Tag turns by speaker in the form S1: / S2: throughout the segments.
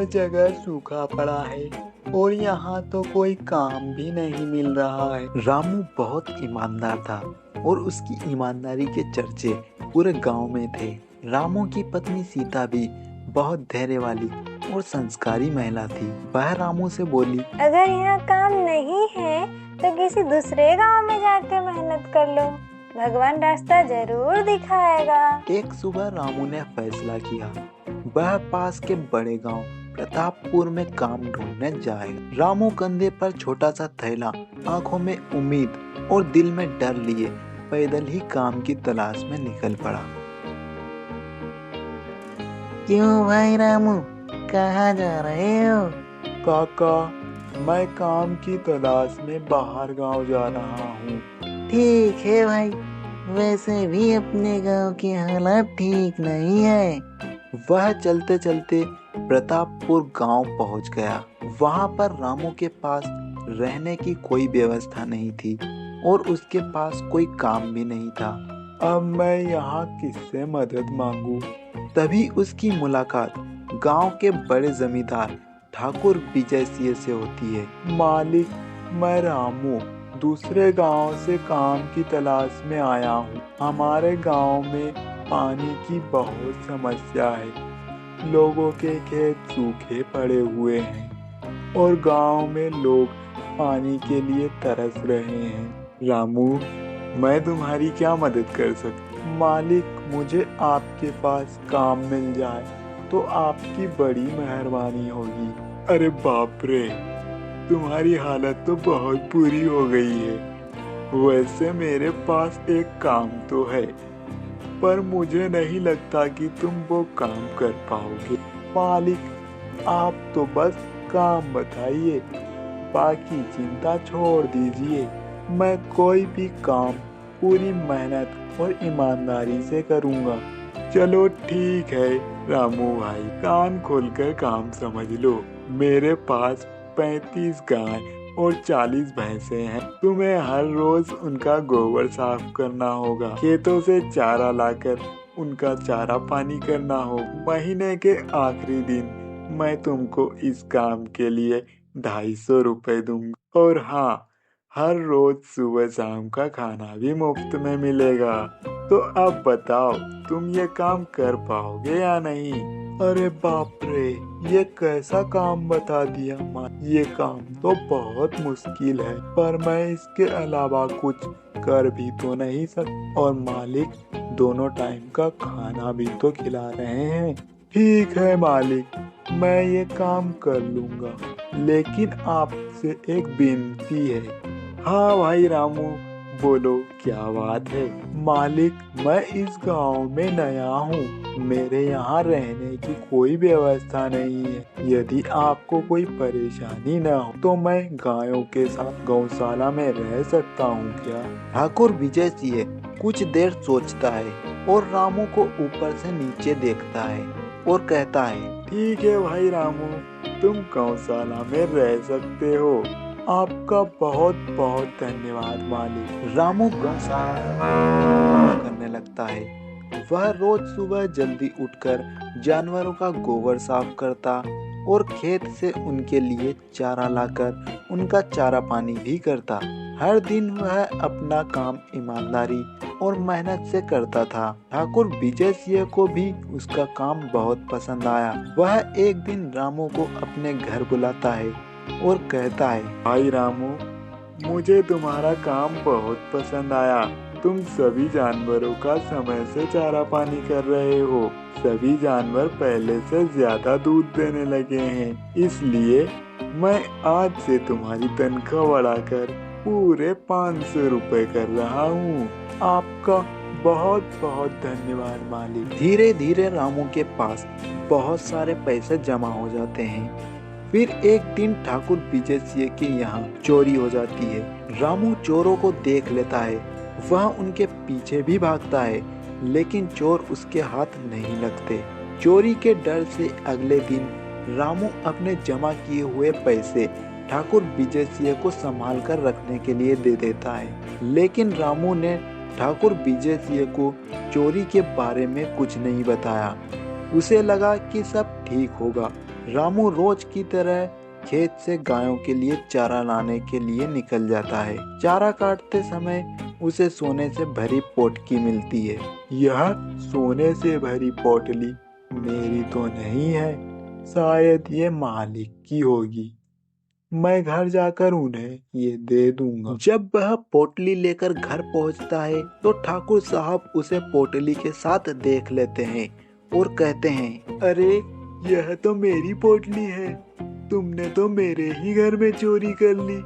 S1: जगह सूखा पड़ा है और यहाँ तो कोई काम भी नहीं मिल रहा है। रामू बहुत ईमानदार था और उसकी ईमानदारी के चर्चे पूरे गांव में थे। रामू की पत्नी सीता भी बहुत धैर्य वाली और संस्कारी महिला थी। वह रामू से बोली,
S2: अगर यहाँ काम नहीं है तो किसी दूसरे गांव में जाकर मेहनत कर लो, भगवान रास्ता जरूर दिखाएगा।
S1: एक सुबह रामू ने फैसला किया, वह पास के बड़े गांव प्रतापपुर में काम ढूंढने जाएगा। रामू कंधे पर छोटा सा थैला, आंखों में उम्मीद और दिल में डर लिए पैदल ही काम की तलाश में निकल पड़ा।
S3: क्यों भाई रामू, कहाँ जा रहे हो?
S1: काका, मैं काम की तलाश में बाहर गांव जा रहा हूँ।
S3: ठीक है भाई, वैसे भी अपने गांव की हालत ठीक नहीं है।
S1: वह चलते चलते प्रतापपुर गांव पहुंच गया। वहां पर रामू के पास रहने की कोई व्यवस्था नहीं थी और उसके पास कोई काम भी नहीं था। अब मैं यहाँ किससे मदद मांगू? तभी उसकी मुलाकात गांव के बड़े जमींदार ठाकुर विजय सिंह से होती है। मालिक, मैं रामू दूसरे गांव से काम की तलाश में आया हूँ। हमारे गांव में पानी की बहुत समस्या है। लोगों के खेत सूखे पड़े हुए हैं और गांव में लोग पानी के लिए तरस रहे हैं। रामू, मैं तुम्हारी क्या मदद कर सकता? मालिक, मुझे आपके पास काम मिल जाए तो आपकी बड़ी मेहरबानी होगी। अरे बाप रे, तुम्हारी हालत तो बहुत बुरी हो गई है। वैसे मेरे पास एक काम तो है, पर मुझे नहीं लगता कि तुम वो काम कर पाओगे। मालिक, आप तो बस काम बताइए, बाकी चिंता छोड़ दीजिए। मैं कोई भी काम पूरी मेहनत और ईमानदारी से करूँगा। चलो ठीक है रामू भाई, कान खोलकर काम समझ लो। मेरे पास 35 गाय और 40 भैंसे हैं। तुम्हें हर रोज उनका गोबर साफ करना होगा, खेतों से चारा लाकर उनका चारा पानी करना हो। महीने के आखिरी दिन मैं तुमको इस काम के लिए 250 रुपए दूंगा और हाँ, हर रोज सुबह शाम का खाना भी मुफ्त में मिलेगा। तो अब बताओ, तुम ये काम कर पाओगे या नहीं? अरे बाप रे, ये कैसा काम बता दिया माँ। ये काम तो बहुत मुश्किल है, पर मैं इसके अलावा कुछ कर भी तो नहीं सकता। और मालिक, दोनों टाइम का खाना भी तो खिला रहे हैं। ठीक है मालिक, मैं ये काम कर लूँगा, लेकिन आपसे एक विनती है। हाँ भाई रामू, बोलो क्या बात है? मालिक, मैं इस गांव में नया हूँ। मेरे यहाँ रहने की कोई व्यवस्था नहीं है। यदि आपको कोई परेशानी न हो तो मैं गायों के साथ गौशाला में रह सकता हूँ क्या? ठाकुर विजय सिंह कुछ देर सोचता है और रामू को ऊपर से नीचे देखता है और कहता है, ठीक है भाई रामू, तुम गौशाला में रह सकते हो। आपका बहुत बहुत धन्यवाद मालिक। रामू गौशाला करने लगता है। वह रोज सुबह जल्दी उठकर जानवरों का गोबर साफ करता और खेत से उनके लिए चारा लाकर उनका चारा पानी भी करता। हर दिन वह अपना काम ईमानदारी और मेहनत से करता था। ठाकुर विजय सिंह को भी उसका काम बहुत पसंद आया। वह एक दिन रामू को अपने घर बुलाता है और कहता है, भाई रामू, मुझे तुम्हारा काम बहुत पसंद आया। तुम सभी जानवरों का समय से चारा पानी कर रहे हो। सभी जानवर पहले से ज्यादा दूध देने लगे हैं, इसलिए मैं आज से तुम्हारी तनख्वाह बढ़ाकर पूरे 500 रुपए कर रहा हूँ। आपका बहुत बहुत धन्यवाद मालिक। धीरे धीरे रामू के पास बहुत सारे पैसे जमा हो जाते हैं। फिर एक दिन ठाकुर विजय सिंह के यहाँ चोरी हो जाती है। रामू चोरों को देख लेता है। वह उनके पीछे भी भागता है, लेकिन चोर उसके हाथ नहीं लगते। चोरी के डर से अगले दिन रामू अपने जमा किए हुए पैसे ठाकुर विजय सिंह को संभाल कर रखने के लिए दे देता है। लेकिन रामू ने ठाकुर विजय सिंह को चोरी के बारे में कुछ नहीं बताया। उसे लगा कि सब ठीक होगा रामू रोज की तरह खेत से गायों के लिए चारा लाने के लिए निकल जाता है। चारा काटते समय उसे सोने से भरी पोटकी मिलती है। यह सोने से भरी पोटली मेरी तो नहीं है, शायद ये मालिक की होगी। मैं घर जाकर उन्हें ये दे दूंगा। जब वह पोटली लेकर घर पहुंचता है तो ठाकुर साहब उसे पोटली के साथ देख लेते हैं और कहते हैं, अरे यह तो मेरी पोटली है, तुमने तो मेरे ही घर में चोरी कर ली।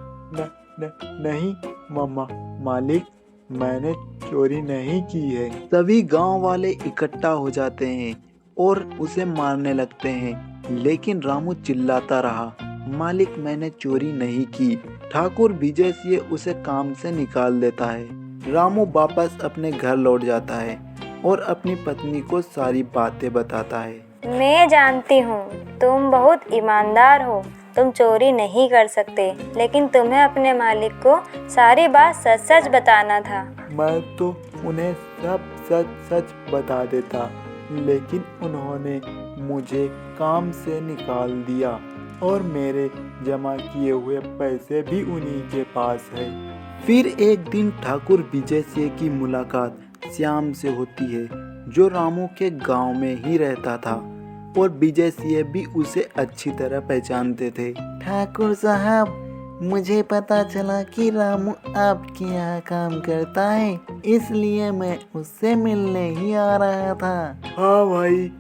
S1: नहीं मामा मालिक, मैंने चोरी नहीं की है। सभी गांव वाले इकट्ठा हो जाते हैं और उसे मारने लगते हैं, लेकिन रामू चिल्लाता रहा, मालिक मैंने चोरी नहीं की। ठाकुर विजय सिंह उसे काम से निकाल देता है। रामू वापस अपने घर लौट जाता है और अपनी पत्नी को सारी बातें बताता है।
S2: मैं जानती हूँ तुम बहुत ईमानदार हो, तुम चोरी नहीं कर सकते, लेकिन तुम्हें अपने मालिक को सारी बात सच सच बताना था।
S1: मैं तो उन्हें सब सच सच बता देता, लेकिन उन्होंने मुझे काम से निकाल दिया और मेरे जमा किए हुए पैसे भी उन्हीं के पास है। फिर एक दिन ठाकुर विजय सिंह की मुलाकात श्याम से होती है, जो रामू के गांव में ही रहता था और विजय सिंह भी उसे अच्छी तरह पहचानते थे।
S3: ठाकुर साहब, मुझे पता चला कि रामू आपके यहाँ काम करता है, इसलिए मैं उससे मिलने ही आ रहा था।
S1: हाँ भाई,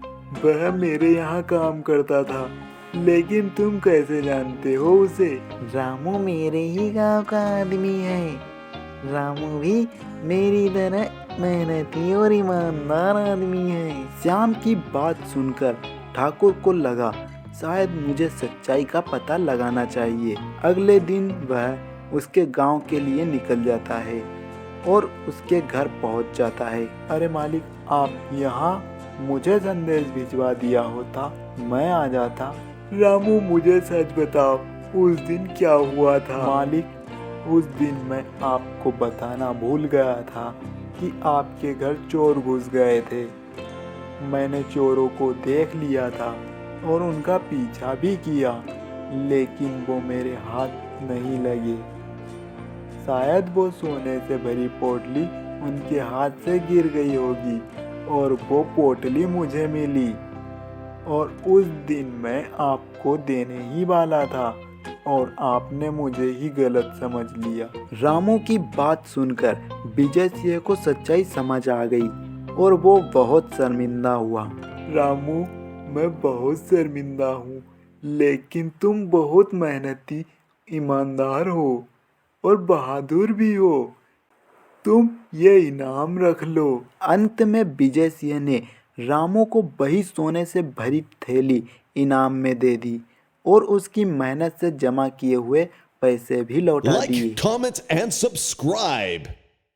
S1: वह मेरे यहाँ काम करता था, लेकिन तुम कैसे जानते हो उसे?
S3: रामू मेरे ही गांव का आदमी है। रामू भी मेरी तरह मेहनती और ईमानदार आदमी है।
S1: श्याम की बात सुनकर ठाकुर को लगा, शायद मुझे सच्चाई का पता लगाना चाहिए। अगले दिन वह उसके गांव के लिए निकल जाता है और उसके घर पहुंच जाता है। अरे मालिक, आप यहाँ, मुझे संदेश भिजवा दिया होता, मैं आ जाता। रामू मुझे सच बताओ, उस दिन क्या हुआ था? मालिक, उस दिन मैं आपको बताना भूल गया था कि आपके घर चोर घुस गए थे। मैंने चोरों को देख लिया था और उनका पीछा भी किया, लेकिन वो मेरे हाथ नहीं लगे। शायद वो सोने से भरी पोटली उनके हाथ से गिर गई होगी और वो पोटली मुझे मिली, और उस दिन मैं आपको देने ही वाला था और आपने मुझे ही गलत समझ लिया। रामू की बात सुनकर विजय सिंह को सच्चाई समझ आ गई और वो बहुत शर्मिंदा हुआ। रामू, मैं बहुत शर्मिंदा हूँ, लेकिन तुम बहुत मेहनती, ईमानदार हो और बहादुर भी हो। तुम ये इनाम रख लो। अंत में विजय सिंह ने रामू को वही सोने से भरी थैली इनाम में दे दी और उसकी मेहनत से जमा किए हुए पैसे भी लौटा दिए।
S4: Like, comment and subscribe.